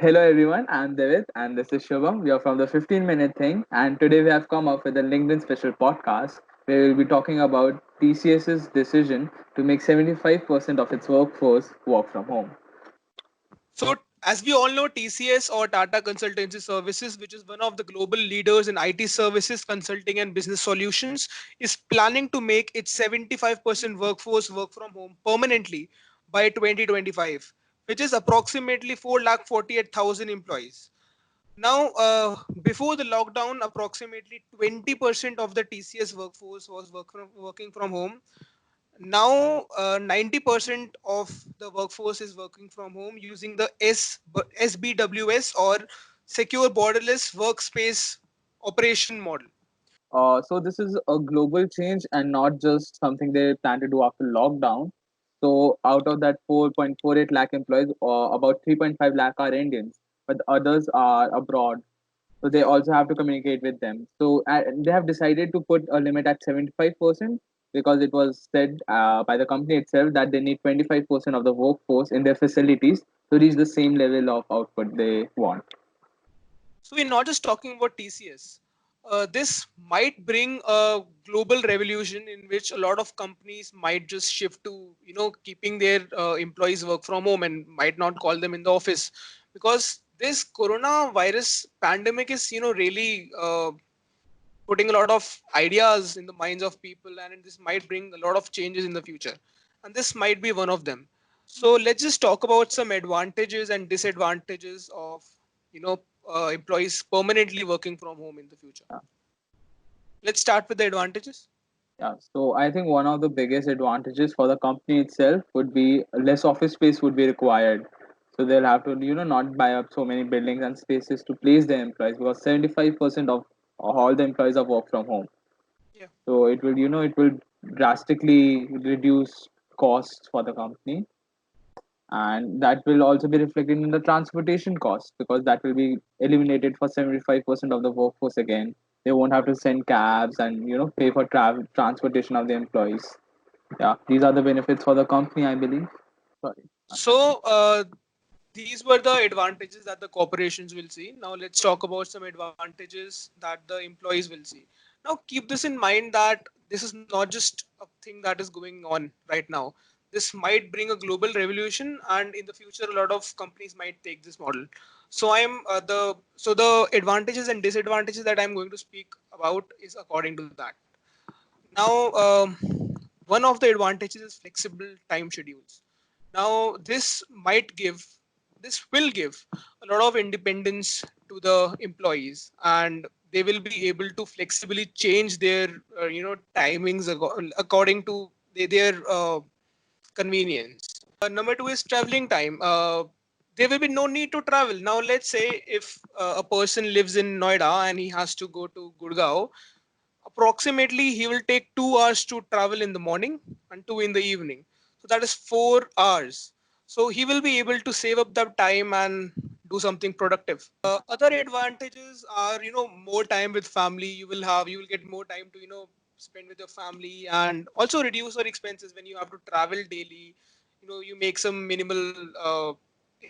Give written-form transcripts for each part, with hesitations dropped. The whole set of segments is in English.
Hello everyone, I'm David and this is Shubham. We are from the 15-minute thing, and today we have come up with a LinkedIn special podcast where we'll be talking about TCS's decision to make 75% of its workforce work from home. So, as we all know, TCS or Tata Consultancy Services, which is one of the global leaders in IT services, consulting, and business solutions, is planning to make its 75% workforce work from home permanently by 2025, which is approximately 4,48,000 employees. Now, before the lockdown, approximately 20% of the TCS workforce was working from home. Now 90% of the workforce is working from home using the SBWS or secure borderless workspace operation model. So this is a global change and not just something they plan to do after lockdown. So out of that 4.48 lakh employees, about 3.5 lakh are Indians, but the others are abroad. So they Yeah. also have to communicate with them. So they have decided to put a limit at 75% because it was said by the company itself that they need 25% of the workforce in their facilities to reach the same level of output they want. So we're not just talking about TCS. This might bring a global revolution in which a lot of companies might just shift to keeping their employees work from home and might not call them in the office, because this coronavirus pandemic is really putting a lot of ideas in the minds of people, and this might bring a lot of changes in the future, and this might be one of them. So let's just talk about some advantages and disadvantages of you know employees permanently working from home in the future. Yeah. Let's start with the advantages. Yeah, so I think one of the biggest advantages for the company itself would be less office space would be required. So they'll have to, not buy up so many buildings and spaces to place their employees because 75% of all the employees are work from home. Yeah. So it will drastically reduce costs for the company, and that will also be reflected in the transportation costs because that will be eliminated for 75% of the workforce again. They won't have to send cabs and pay for travel transportation of the employees. Yeah, these are the benefits for the company, I believe. Sorry. So these were the advantages that the corporations will see. Now let's talk about some advantages that the employees will see. Now keep this in mind that this is not just a thing that is going on right now. This might bring a global revolution, and in the future, a lot of companies might take this model. So I am the advantages and disadvantages that I'm going to speak about is according to that. Now, one of the advantages is flexible time schedules. Now, this will give a lot of independence to the employees, and they will be able to flexibly change their timings according to their convenience. Number two is traveling time. There will be no need to travel. Now, let's say if a person lives in Noida and he has to go to Gurgaon, approximately he will take 2 hours to travel in the morning and 2 in the evening. So that is 4 hours. So he will be able to save up that time and do something productive. Other advantages are more time with family. You will get more time to spend with your family, and also reduce your expenses when you have to travel daily. You make some minimal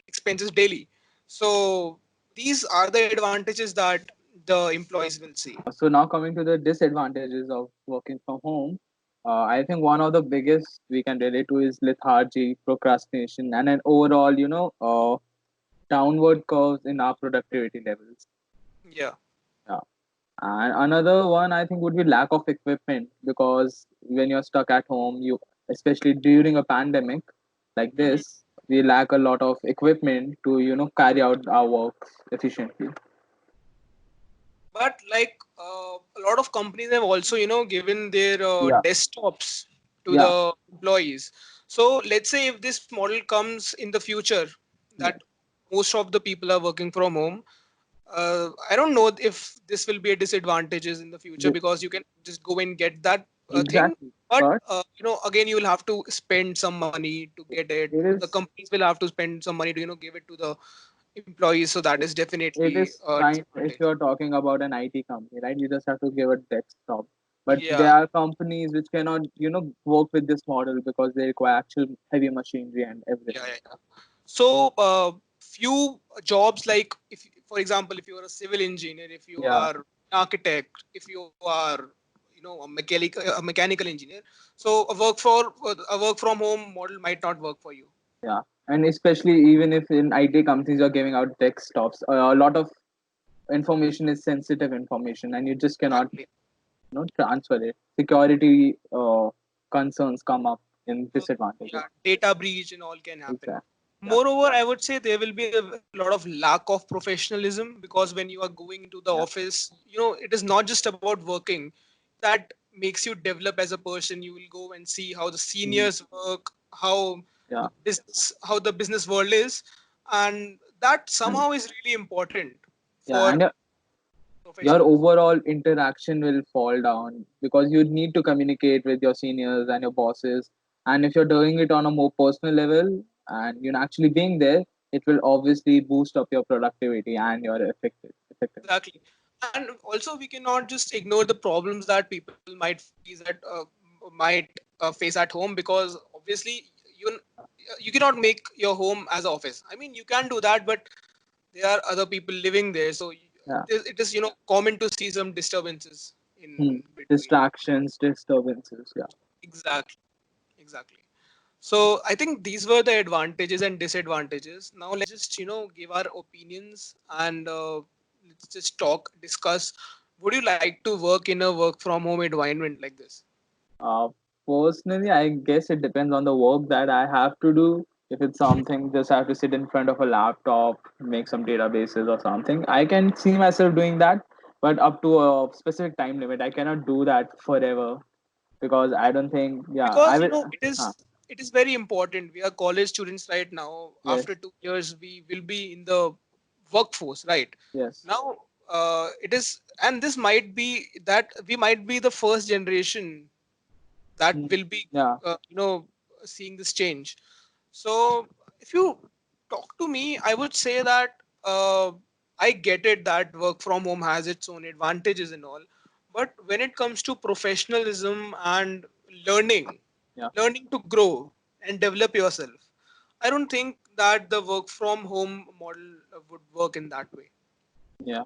expenses daily. So these are the advantages that the employees will see. So now coming to the disadvantages of working from home, I think one of the biggest we can relate to is lethargy, procrastination, and an overall, downward curves in our productivity levels. Yeah. Yeah. And another one I think would be lack of equipment because when you're stuck at home, especially during a pandemic like Mhm. this, we lack a lot of equipment to carry out our works efficiently. But like a lot of companies have also given their Yeah, desktops to yeah, the employees. So let's say if this model comes in the future, yeah. that most of the people are working from home, I don't know if this will be a disadvantages in the future, The- because you can just go and get that thing. exactly. But But again, you will have to spend some money to get it. it The is companies will have to spend some money to give it to the employees. So that is it definitely is a fine if disadvantage. you're talking about an IT company, right? You just have to give a desktop. But there Yeah. are companies which cannot, work with this model because they require actual heavy machinery and Yeah, everything. yeah, yeah. So few jobs, like if, for example, if you are a civil engineer, if you Yeah, are architect, if you are, a mechanical engineer, so a work from home model might not work for you. yeah. And especially even if in IT companies are giving out desktops, a lot of information is sensitive information, and you just cannot, Exactly. transfer it. Security concerns come up in disadvantages. Yeah, data breach and all can happen. Exactly. Yeah. Moreover, I would say there will be a lot of lack of professionalism, because when you are going into the Yeah. office, it is not just about working. That makes you develop as a person. You will go and see how the Mm. seniors work, how Yeah. the business world is, and that And somehow is really important yeah, for and your professionalism. overall interaction will fall down because you need to communicate with your seniors and your bosses. And if you're doing it on a more personal level and you're actually being there, it will obviously boost up your productivity and your effectiveness. Exactly. And also, we cannot just ignore the problems that people might face at home, because obviously you cannot make your home as an office. I mean, you can do that, but there are other people living there, so Yeah. it is common to see some disturbances Hmm. in between. Distractions, disturbances. Yeah. Exactly, exactly. So I think these were the advantages and disadvantages. Now let's just give our opinions, and let's just discuss. Would you like to work in a work from home environment like this? Uh, Personally, I guess it depends on the work that I have to do. If it's something just have to sit in front of a laptop, make some databases or something, I can see myself doing that, but up to a specific time limit. I cannot do that forever because I don't think. Yeah, I Because will. Huh, it is very important. We are college students right now. After yes, 2 years, we will be in the workforce, right? yes, Now, it is, and this might be that we might be the first generation that mm, will be yeah, seeing this change. So if you talk to me, I would say that I get it that work from home has its own advantages and all, but when it comes to professionalism and learning yeah, learning to grow and develop yourself, I don't think that the work from home model would work in that way. yeah.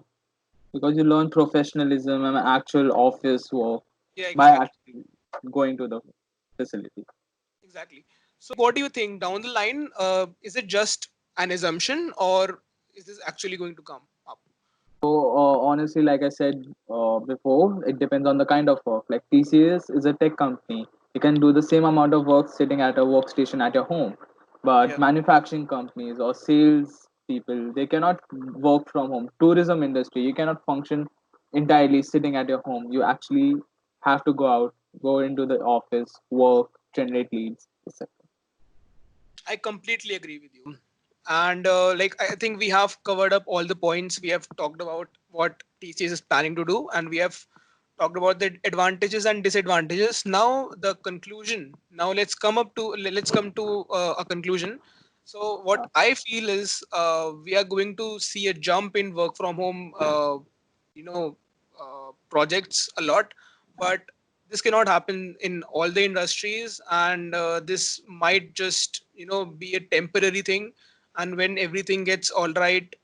Because you learn professionalism and actual office work Yeah, by exactly. actually going to the facility. Exactly. So, what do you think down the line? Is it just an assumption, or is this actually going to come up? So honestly, like I said before, it depends on the kind of work. Like TCS is a tech company. You can do the same amount of work sitting at a workstation at your home. But Yeah, manufacturing companies or sales people, they cannot work from home. Tourism industry, you cannot function entirely sitting at your home. You actually have to go out, go into the office, work, generate leads, etc. I completely agree with you. And like I think we have covered up all the points. We have talked about what TCS is planning to do, and we have talked about the advantages and disadvantages. Now the conclusion. Now let's come to a conclusion. So what I feel is we are going to see a jump in work from home, you know, projects a lot, but this cannot happen in all the industries, and this might just be a temporary thing. And when everything gets all right,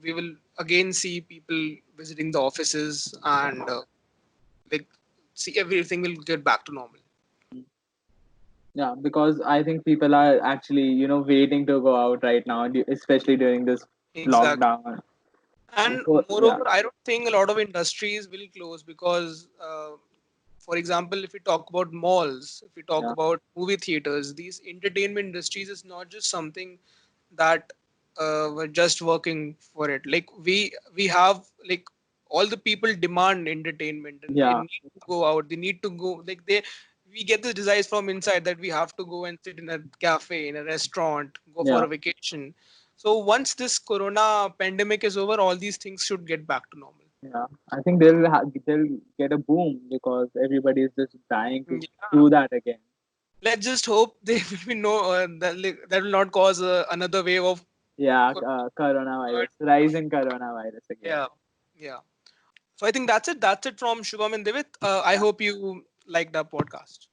we will again see people visiting the offices, and like see everything will get back to normal. Yeah, because I think people are actually, waiting to go out right now, especially during this Exactly. lockdown. And So, yeah, moreover, I don't think a lot of industries will close, because for example, if we talk about malls, if we talk yeah, about movie theaters, these entertainment industries is not just something that were just working for it. Like we have, like, all the people demand entertainment, and they yeah, need to go out. They need to go, like, we get the desires from inside that we have to go and sit in a cafe, in a restaurant, go for yeah, a vacation. So once this corona pandemic is over, all these things should get back to normal. yeah. I think they'll get a boom because everybody is just dying to Yeah. do that again. Let's just hope there will be no that will not cause another wave of Yeah, corona. coronavirus, rising coronavirus again. Yeah, yeah. So I think that's it. That's it from Shubham and Divit. I hope you liked our podcast.